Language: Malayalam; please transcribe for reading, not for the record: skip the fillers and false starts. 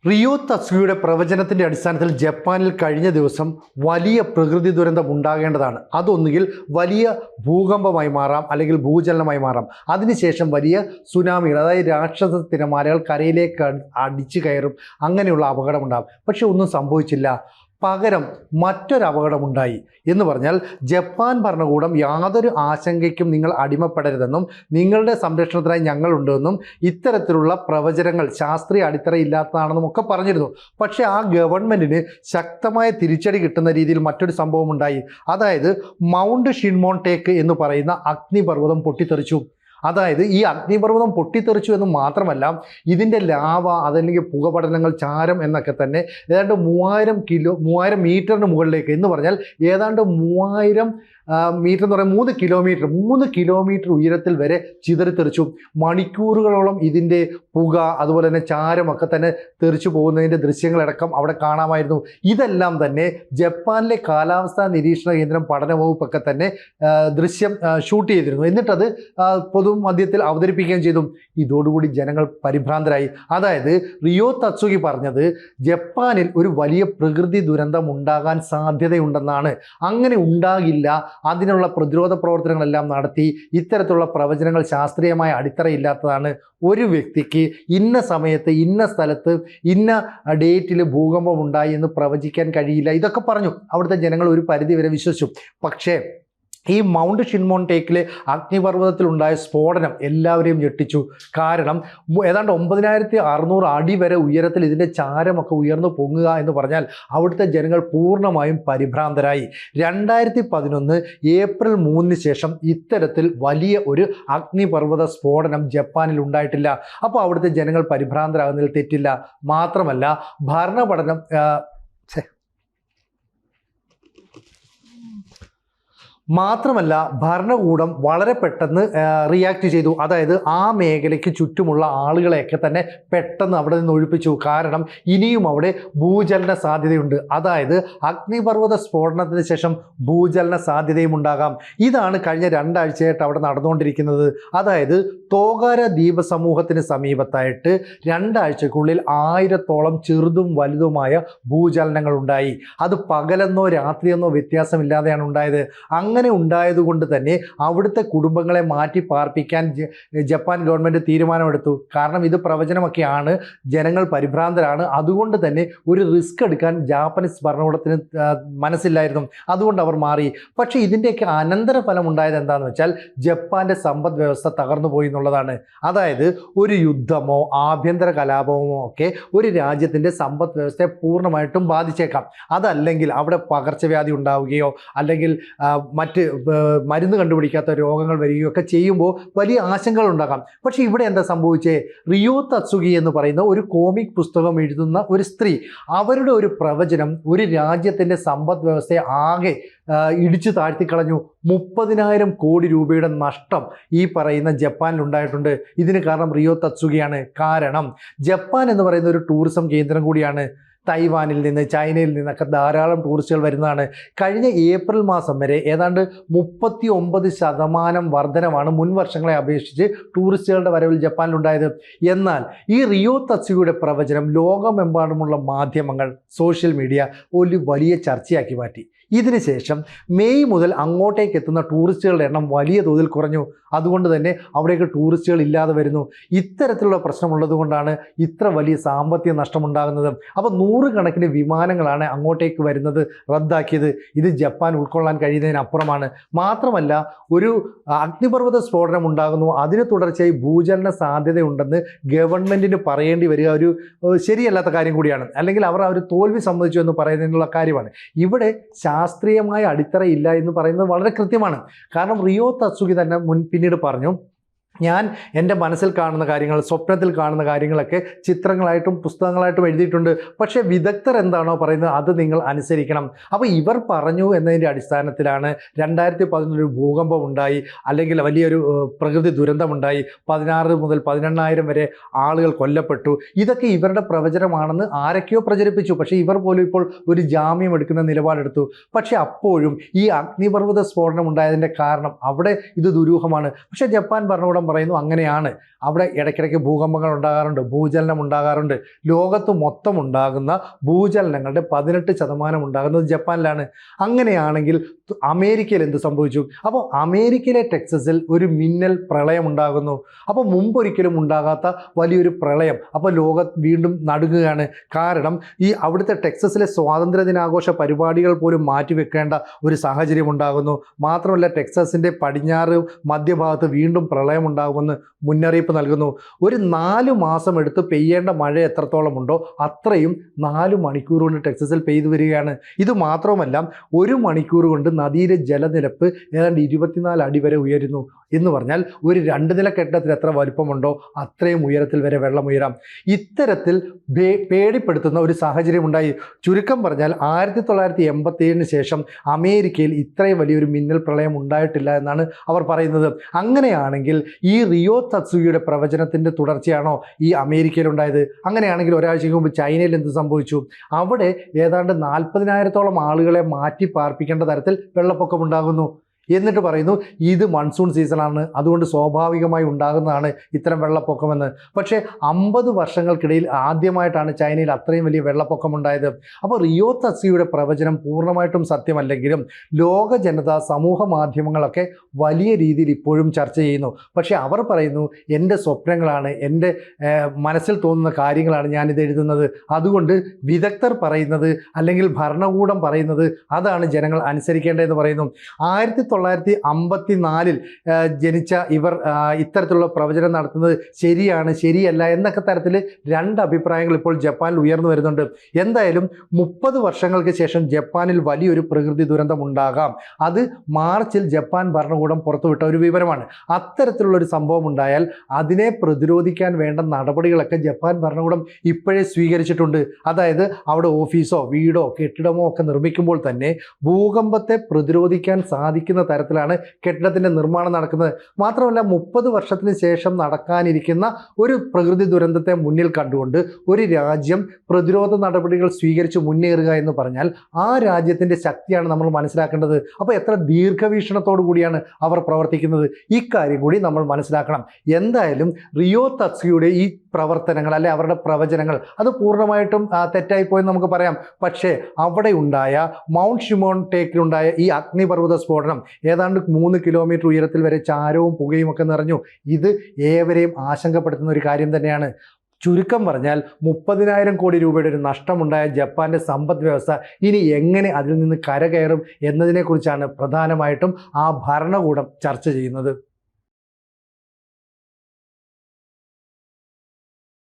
റിയോ തസുയുടെ പ്രവചനത്തിൻ്റെ അടിസ്ഥാനത്തിൽ ജപ്പാനിൽ കഴിഞ്ഞ ദിവസം വലിയ പ്രകൃതി ദുരന്തം ഉണ്ടാകേണ്ടതാണ്. അതൊന്നുകിൽ വലിയ ഭൂകമ്പമായി മാറാം, അല്ലെങ്കിൽ ഭൂചലനമായി മാറാം. അതിനുശേഷം വലിയ സുനാമികൾ, അതായത് രാക്ഷസ തിരമാലകൾ കരയിലേക്ക് അടിച്ചു കയറും, അങ്ങനെയുള്ള അപകടമുണ്ടാകും. പക്ഷെ ഒന്നും സംഭവിച്ചില്ല. പകരം മറ്റൊരു അപകടമുണ്ടായി. എന്ന് പറഞ്ഞാൽ ജപ്പാൻ ഭരണകൂടം യാതൊരു ആശങ്കയ്ക്കും നിങ്ങൾ അടിമപ്പെടരുതെന്നും നിങ്ങളുടെ സംരക്ഷണത്തിനായി ഞങ്ങളുണ്ടെന്നും ഇത്തരത്തിലുള്ള പ്രവചനങ്ങൾ ശാസ്ത്രീയ അടിത്തറയില്ലാത്തതാണെന്നും ഒക്കെ പറഞ്ഞിരുന്നു. പക്ഷേ ആ ഗവൺമെൻറ്റിന് ശക്തമായ തിരിച്ചടി കിട്ടുന്ന രീതിയിൽ മറ്റൊരു സംഭവം ഉണ്ടായി. അതായത് മൗണ്ട് ഷിൻമോൺടേക്ക് എന്ന് പറയുന്ന അഗ്നിപർവ്വതം പൊട്ടിത്തെറിച്ചു. അതായത് ഈ അഗ്നിപർവ്വതം പൊട്ടിത്തെറിച്ചു എന്ന് മാത്രമല്ല, ഇതിൻ്റെ ലാവ, അതല്ലെങ്കിൽ പുകപടലങ്ങൾ, ചാരം എന്നൊക്കെ തന്നെ ഏതാണ്ട് 3000 മീറ്ററിന് മുകളിലേക്ക്, എന്ന് പറഞ്ഞാൽ ഏതാണ്ട് 3000 മീറ്റർ എന്ന് പറയുമ്പോൾ 3 കിലോമീറ്റർ ഉയരത്തിൽ വരെ ചിതറിത്തെറിച്ചു. മണിക്കൂറുകളോളം ഇതിൻ്റെ പുക, അതുപോലെ തന്നെ ചാരമൊക്കെ തന്നെ തെറിച്ചു പോകുന്നതിൻ്റെ ദൃശ്യങ്ങളടക്കം അവിടെ കാണാമായിരുന്നു. ഇതെല്ലാം തന്നെ ജപ്പാനിലെ കാലാവസ്ഥാ നിരീക്ഷണ കേന്ദ്രം പഠന വകുപ്പൊക്കെ തന്നെ ദൃശ്യം ഷൂട്ട് ചെയ്തിരുന്നു. എന്നിട്ടത് പൊതുമധ്യത്തിൽ അവതരിപ്പിക്കുകയും ചെയ്തു. ഇതോടുകൂടി ജനങ്ങൾ പരിഭ്രാന്തരായി. അതായത് റിയോ തസുഗി പറഞ്ഞത് ജപ്പാനിൽ ഒരു വലിയ പ്രകൃതി ദുരന്തം ഉണ്ടാകാൻ സാധ്യതയുണ്ടെന്നാണ്. അങ്ങനെ ഉണ്ടാകില്ല, അതിനുള്ള പ്രതിരോധ പ്രവർത്തനങ്ങളെല്ലാം നടത്തി. ഇത്തരത്തിലുള്ള പ്രവചനങ്ങൾ ശാസ്ത്രീയമായ അടിത്തറയില്ലാത്തതാണ്. ഒരു വ്യക്തിക്ക് ഇന്ന സമയത്ത് ഇന്ന സ്ഥലത്ത് ഇന്ന ഡേറ്റിൽ ഭൂകമ്പം ഉണ്ടായി എന്ന് പ്രവചിക്കാൻ കഴിയില്ല. ഇതൊക്കെ പറഞ്ഞു. അവിടുത്തെ ജനങ്ങൾ ഒരു പരിധി വരെ വിശ്വസിച്ചു. പക്ഷേ ഈ മൗണ്ട് ഷിൻമോൺടേക്കിലെ അഗ്നിപർവ്വതത്തിലുണ്ടായ സ്ഫോടനം എല്ലാവരെയും ഞെട്ടിച്ചു. കാരണം ഏതാണ്ട് 9600 അടി വരെ ഉയരത്തിൽ ഇതിൻ്റെ ചാരമൊക്കെ ഉയർന്നു പൊങ്ങുക എന്ന് പറഞ്ഞാൽ അവിടുത്തെ ജനങ്ങൾ പൂർണ്ണമായും പരിഭ്രാന്തരായി. 2011 ഏപ്രിൽ 3 ശേഷം ഇത്തരത്തിൽ വലിയ ഒരു അഗ്നിപർവ്വത സ്ഫോടനം ജപ്പാനിൽ ഉണ്ടായിട്ടില്ല. അപ്പോൾ അവിടുത്തെ ജനങ്ങൾ പരിഭ്രാന്തരാകുന്നതിൽ തെറ്റില്ല. മാത്രമല്ല ഭരണകൂടം വളരെ പെട്ടെന്ന് റിയാക്ട് ചെയ്തു. അതായത് ആ മേഖലയ്ക്ക് ചുറ്റുമുള്ള ആളുകളെയൊക്കെ തന്നെ പെട്ടെന്ന് അവിടെ നിന്ന് ഒഴിപ്പിച്ചു. കാരണം ഇനിയും അവിടെ ഭൂചലന സാധ്യതയുണ്ട്. അതായത് അഗ്നിപർവ്വത സ്ഫോടനത്തിന് ശേഷം ഭൂചലന സാധ്യതയും ഉണ്ടാകാം. ഇതാണ് കഴിഞ്ഞ 2 ആഴ്ചയായിട്ട് അവിടെ നടന്നുകൊണ്ടിരിക്കുന്നത്. അതായത് തോഗാര ദ്വീപ സമൂഹത്തിന് സമീപത്തായിട്ട് 2 ആഴ്ചക്കുള്ളിൽ 1000-ഓളം ചെറുതും വലുതുമായ ഭൂചലനങ്ങൾ ഉണ്ടായി. അത് പകലെന്നോ രാത്രിയെന്നോ വ്യത്യാസമില്ലാതെയാണ് ഉണ്ടായത്. അങ്ങനെ ഉണ്ടായതുകൊണ്ട് തന്നെ അവിടുത്തെ കുടുംബങ്ങളെ മാറ്റി പാർപ്പിക്കാൻ ജപ്പാൻ ഗവൺമെൻറ് തീരുമാനമെടുത്തു. കാരണം ഇത് പ്രവചനമൊക്കെയാണ്, ജനങ്ങൾ പരിഭ്രാന്തരാണ്. അതുകൊണ്ട് തന്നെ ഒരു റിസ്ക് എടുക്കാൻ ജാപ്പനീസ് ഭരണകൂടത്തിന് മനസ്സില്ലായിരുന്നു. അതുകൊണ്ട് അവർ മാറി. പക്ഷേ ഇതിൻ്റെയൊക്കെ അനന്തരഫലം ഉണ്ടായത് എന്താണെന്ന് വെച്ചാൽ ജപ്പാൻ്റെ സമ്പദ് വ്യവസ്ഥ തകർന്നു പോയി എന്നുള്ളതാണ്. അതായത് ഒരു യുദ്ധമോ ആഭ്യന്തര കലാപമോ ഒക്കെ ഒരു രാജ്യത്തിൻ്റെ സമ്പദ് വ്യവസ്ഥയെ പൂർണ്ണമായിട്ടും ബാധിച്ചേക്കാം. അതല്ലെങ്കിൽ അവിടെ പകർച്ചവ്യാധി ഉണ്ടാവുകയോ അല്ലെങ്കിൽ മറ്റ് മരുന്ന് കണ്ടുപിടിക്കാത്ത രോഗങ്ങൾ വരികയൊക്കെ ചെയ്യുമ്പോൾ വലിയ ആശങ്കകൾ ഉണ്ടാകാം. പക്ഷേ ഇവിടെ എന്താ സംഭവിച്ചേ? റിയോ തസുഗി എന്ന് പറയുന്ന ഒരു കോമിക് പുസ്തകം എഴുതുന്ന ഒരു സ്ത്രീ, അവരുടെ ഒരു പ്രവചനം ഒരു രാജ്യത്തിൻ്റെ സമ്പദ് വ്യവസ്ഥയെ ആകെ ഇടിച്ചു താഴ്ത്തിക്കളഞ്ഞു. 30,000 കോടി രൂപയുടെ നഷ്ടം ഈ പറയുന്ന ജപ്പാനിൽ ഉണ്ടായിട്ടുണ്ട്. ഇതിന് കാരണം റിയോ തസുഗിയാണ്. കാരണം ജപ്പാൻ എന്ന് പറയുന്ന ഒരു ടൂറിസം കേന്ദ്രം കൂടിയാണ്. തൈവാനിൽ നിന്ന്, ചൈനയിൽ നിന്നൊക്കെ ധാരാളം ടൂറിസ്റ്റുകൾ വരുന്നതാണ്. കഴിഞ്ഞ ഏപ്രിൽ മാസം വരെ ഏതാണ്ട് 39% വർധനമാണ് മുൻ വർഷങ്ങളെ അപേക്ഷിച്ച് ടൂറിസ്റ്റുകളുടെ വരവിൽ ജപ്പാനിലുണ്ടായത്. എന്നാൽ ഈ റിയോ തസുഗിയുടെ പ്രവചനം ലോകമെമ്പാടുമുള്ള മാധ്യമങ്ങൾ, സോഷ്യൽ മീഡിയ ഒരു വലിയ ചർച്ചയാക്കി മാറ്റി. ഇതിനുശേഷം മെയ് മുതൽ അങ്ങോട്ടേക്ക് എത്തുന്ന ടൂറിസ്റ്റുകളുടെ എണ്ണം വലിയ തോതിൽ കുറഞ്ഞു. അതുകൊണ്ട് തന്നെ അവിടേക്ക് ടൂറിസ്റ്റുകൾ ഇല്ലാതെ വരുന്നു. ഇത്തരത്തിലുള്ള പ്രശ്നമുള്ളത് കൊണ്ടാണ് ഇത്ര വലിയ സാമ്പത്തിക നഷ്ടമുണ്ടാകുന്നത്. അപ്പോൾ 100 കണക്കിന് വിമാനങ്ങളാണ് അങ്ങോട്ടേക്ക് വരുന്നത് റദ്ദാക്കിയത്. ഇത് ജപ്പാൻ ഉൾക്കൊള്ളാൻ കഴിയുന്നതിനപ്പുറമാണ്. മാത്രമല്ല, ഒരു അഗ്നിപർവ്വത സ്ഫോടനം ഉണ്ടാകുന്നു, അതിന് തുടർച്ചയായി ഭൂചലന സാധ്യതയുണ്ടെന്ന് ഗവൺമെൻറ്റിന് പറയേണ്ടി വരിക ഒരു ശരിയല്ലാത്ത കാര്യം കൂടിയാണ്. അല്ലെങ്കിൽ അവർ ഒരു തോൽവി സമ്മതിച്ചു എന്ന് പറയുന്നതിനുള്ള കാര്യമാണ്. ഇവിടെ ശാസ്ത്രീയമായ അടിത്തറയില്ല എന്ന് പറയുന്നത് വളരെ കൃത്യമാണ്. കാരണം റിയോ തസുഗി തന്നെ പിന്നീട് പറഞ്ഞു, ഞാൻ എൻ്റെ മനസ്സിൽ കാണുന്ന കാര്യങ്ങൾ, സ്വപ്നത്തിൽ കാണുന്ന കാര്യങ്ങളൊക്കെ ചിത്രങ്ങളായിട്ടും പുസ്തകങ്ങളായിട്ടും എഴുതിയിട്ടുണ്ട്. പക്ഷേ വിദഗ്ധർ എന്താണോ പറയുന്നത് അത് നിങ്ങൾ അനുസരിക്കണം. അപ്പോൾ ഇവർ പറഞ്ഞു എന്നതിൻ്റെ അടിസ്ഥാനത്തിലാണ് 2011 ഭൂകമ്പം ഉണ്ടായി, അല്ലെങ്കിൽ വലിയൊരു പ്രകൃതി ദുരന്തമുണ്ടായി, 16 മുതൽ 18,000 വരെ ആളുകൾ കൊല്ലപ്പെട്ടു. ഇതൊക്കെ ഇവരുടെ പ്രവചനമാണെന്ന് ആരൊക്കെയോ പ്രചരിപ്പിച്ചു. പക്ഷേ ഇവർ പോലും ഇപ്പോൾ ഒരു ജാമ്യം എടുക്കുന്ന നിലപാടെടുത്തു. പക്ഷേ അപ്പോഴും ഈ അഗ്നിപർവ്വത സ്ഫോടനം ഉണ്ടായതിൻ്റെ കാരണം അവിടെ ഇത് ദുരൂഹമാണ്. പക്ഷേ ജപ്പാൻ ഭരണകൂടം ഭരണകൂടം പറയുന്നു അങ്ങനെയാണ്. അവിടെ ഇടയ്ക്കിടയ്ക്ക് ഭൂകമ്പങ്ങൾ ഉണ്ടാകാറുണ്ട്, ഭൂചലനം ഉണ്ടാകാറുണ്ട്. ലോകത്ത് മൊത്തം ഉണ്ടാകുന്ന ഭൂചലനങ്ങളുടെ 18% ഉണ്ടാകുന്നത് ജപ്പാനിലാണ്. അങ്ങനെയാണെങ്കിൽ അമേരിക്കയിൽ എന്ത് സംഭവിച്ചു? അപ്പോൾ അമേരിക്കയിലെ ടെക്സസിൽ ഒരു മിന്നൽ പ്രളയം ഉണ്ടാകുന്നു. അപ്പോൾ മുമ്പൊരിക്കലും ഉണ്ടാകാത്ത വലിയൊരു പ്രളയം. അപ്പോൾ ലോകം വീണ്ടും നടുങ്ങുകയാണ്. കാരണം ഈ അവിടുത്തെ ടെക്സസിലെ സ്വാതന്ത്ര്യ ദിനാഘോഷ പരിപാടികൾ പോലും മാറ്റിവെക്കേണ്ട ഒരു സാഹചര്യം ഉണ്ടാകുന്നു. മാത്രമല്ല ടെക്സസിൻ്റെ പടിഞ്ഞാറ് മധ്യഭാഗത്ത് വീണ്ടും പ്രളയം ഉണ്ടാകുമെന്ന് മുന്നറിയിപ്പ് നൽകുന്നു. ഒരു 4 മാസം എടുത്ത് പെയ്യേണ്ട മഴ എത്രത്തോളം ഉണ്ടോ അത്രയും 4 മണിക്കൂർ കൊണ്ട് ടെക്സസിൽ പെയ്തു വരികയാണ്. ഇത് മാത്രമല്ല 1 മണിക്കൂർ കൊണ്ട് നദിയിലെ ജലനിരപ്പ് ഏതാണ്ട് 24 അടി വരെ ഉയരുന്നു. എന്ന് പറഞ്ഞാൽ ഒരു 2 നില കെട്ടിടത്തിൽ എത്ര വലുപ്പമുണ്ടോ അത്രയും ഉയരത്തിൽ വരെ വെള്ളം ഉയരാം. ഇത്തരത്തിൽ പേടിപ്പെടുത്തുന്ന ഒരു സാഹചര്യം ഉണ്ടായി. ചുരുക്കം പറഞ്ഞാൽ 1987 ശേഷം അമേരിക്കയിൽ ഇത്രയും വലിയൊരു മിന്നൽ പ്രളയം ഉണ്ടായിട്ടില്ല എന്നാണ് അവർ പറയുന്നത്. അങ്ങനെയാണെങ്കിൽ ഈ റിയോ തത്സുയിയുടെ പ്രവചനത്തിൻ്റെ തുടർച്ചയാണോ ഈ അമേരിക്കയിൽ ഉണ്ടായത്? അങ്ങനെയാണെങ്കിൽ ഒരാഴ്ചയ്ക്ക് മുമ്പ് ചൈനയിൽ എന്ത് സംഭവിച്ചു? അവിടെ ഏതാണ്ട് 40,000-ഓളം ആളുകളെ മാറ്റി പാർപ്പിക്കേണ്ട തരത്തിൽ വെള്ളപ്പൊക്കം ഉണ്ടാകുന്നു. എന്നിട്ട് പറയുന്നു ഇത് മൺസൂൺ സീസണാണ്, അതുകൊണ്ട് സ്വാഭാവികമായി ഉണ്ടാകുന്നതാണ് ഇത്തരം വെള്ളപ്പൊക്കമെന്ന്. പക്ഷേ 50 വർഷങ്ങൾക്കിടയിൽ ആദ്യമായിട്ടാണ് ചൈനയിൽ അത്രയും വലിയ വെള്ളപ്പൊക്കം ഉണ്ടായത്. അപ്പോൾ റിയോ തത്സുയുടെ പ്രവചനം പൂർണ്ണമായിട്ടും സത്യമല്ലെങ്കിലും ലോക ജനത, സമൂഹ മാധ്യമങ്ങളൊക്കെ വലിയ രീതിയിൽ ഇപ്പോഴും ചർച്ച ചെയ്യുന്നു. പക്ഷേ അവർ പറയുന്നു എൻ്റെ സ്വപ്നങ്ങളാണ്, എൻ്റെ മനസ്സിൽ തോന്നുന്ന കാര്യങ്ങളാണ് ഞാനിത് എഴുതുന്നത്, അതുകൊണ്ട് വിദഗ്ധർ പറയുന്നത് അല്ലെങ്കിൽ ഭരണകൂടം പറയുന്നത് അതാണ് ജനങ്ങൾ അനുസരിക്കേണ്ടതെന്ന് പറയുന്നു. 1954 ജനിച്ച ഇവർ ഇത്തരത്തിലുള്ള പ്രവചനം നടത്തുന്നത് ശരിയാണ് ശരിയല്ല എന്നൊക്കെ തരത്തിൽ 2 അഭിപ്രായങ്ങൾ ഇപ്പോൾ ജപ്പാനിൽ ഉയർന്നു വരുന്നുണ്ട്. എന്തായാലും 30 വർഷങ്ങൾക്ക് ശേഷം ജപ്പാനിൽ വലിയൊരു പ്രകൃതി ദുരന്തം ഉണ്ടാകാം. അത് മാർച്ചിൽ ജപ്പാൻ ഭരണകൂടം പുറത്തുവിട്ട ഒരു വിവരമാണ്. അത്തരത്തിലുള്ളൊരു സംഭവം ഉണ്ടായാൽ അതിനെ പ്രതിരോധിക്കാൻ വേണ്ട നടപടികളൊക്കെ ജപ്പാൻ ഭരണകൂടം ഇപ്പോഴേ സ്വീകരിച്ചിട്ടുണ്ട്. അതായത് അവിടെ ഓഫീസോ വീടോ കെട്ടിടമോ ഒക്കെ നിർമ്മിക്കുമ്പോൾ തന്നെ ഭൂകമ്പത്തെ പ്രതിരോധിക്കാൻ സാധിക്കുന്ന തരത്തിലാണ് കെട്ടിടത്തിൻ്റെ നിർമ്മാണം നടക്കുന്നത്. മാത്രമല്ല 30 വർഷത്തിന് ശേഷം നടക്കാനിരിക്കുന്ന ഒരു പ്രകൃതി ദുരന്തത്തെ മുന്നിൽ കണ്ടുകൊണ്ട് ഒരു രാജ്യം പ്രതിരോധ നടപടികൾ സ്വീകരിച്ച് മുന്നേറുക എന്ന് പറഞ്ഞാൽ ആ രാജ്യത്തിൻ്റെ ശക്തിയാണ് നമ്മൾ മനസ്സിലാക്കേണ്ടത്. അപ്പോൾ എത്ര ദീർഘവീക്ഷണത്തോടു കൂടിയാണ് അവർ പ്രവർത്തിക്കുന്നത്, ഇക്കാര്യം കൂടി നമ്മൾ മനസ്സിലാക്കണം. എന്തായാലും റിയോ തത്സുയുടെ ഈ പ്രവർത്തനങ്ങൾ അല്ലെ അവരുടെ പ്രവചനങ്ങൾ അത് പൂർണ്ണമായിട്ടും തെറ്റായിപ്പോയെന്ന് നമുക്ക് പറയാം. പക്ഷേ അവിടെ ഉണ്ടായ മൗണ്ട് ഷിമോൺ ടേക്കിലുണ്ടായ ഈ അഗ്നിപർവ്വത സ്ഫോടനം ഏതാണ്ട് 3 കിലോമീറ്റർ ഉയരത്തിൽ വരെ ചാരവും പുകയും ഒക്കെ നിറഞ്ഞു. ഇത് ഏവരെയും ആശങ്കപ്പെടുത്തുന്ന ഒരു കാര്യം തന്നെയാണ്. ചുരുക്കം പറഞ്ഞാൽ 30,000 കോടി രൂപയുടെ ഒരു നഷ്ടമുണ്ടായ ജപ്പാൻ്റെ സമ്പദ് വ്യവസ്ഥ ഇനി എങ്ങനെ അതിൽ നിന്ന് കരകയറും എന്നതിനെക്കുറിച്ചാണ് പ്രധാനമായിട്ടും ആ ഭരണകൂടം ചർച്ച ചെയ്യുന്നത്.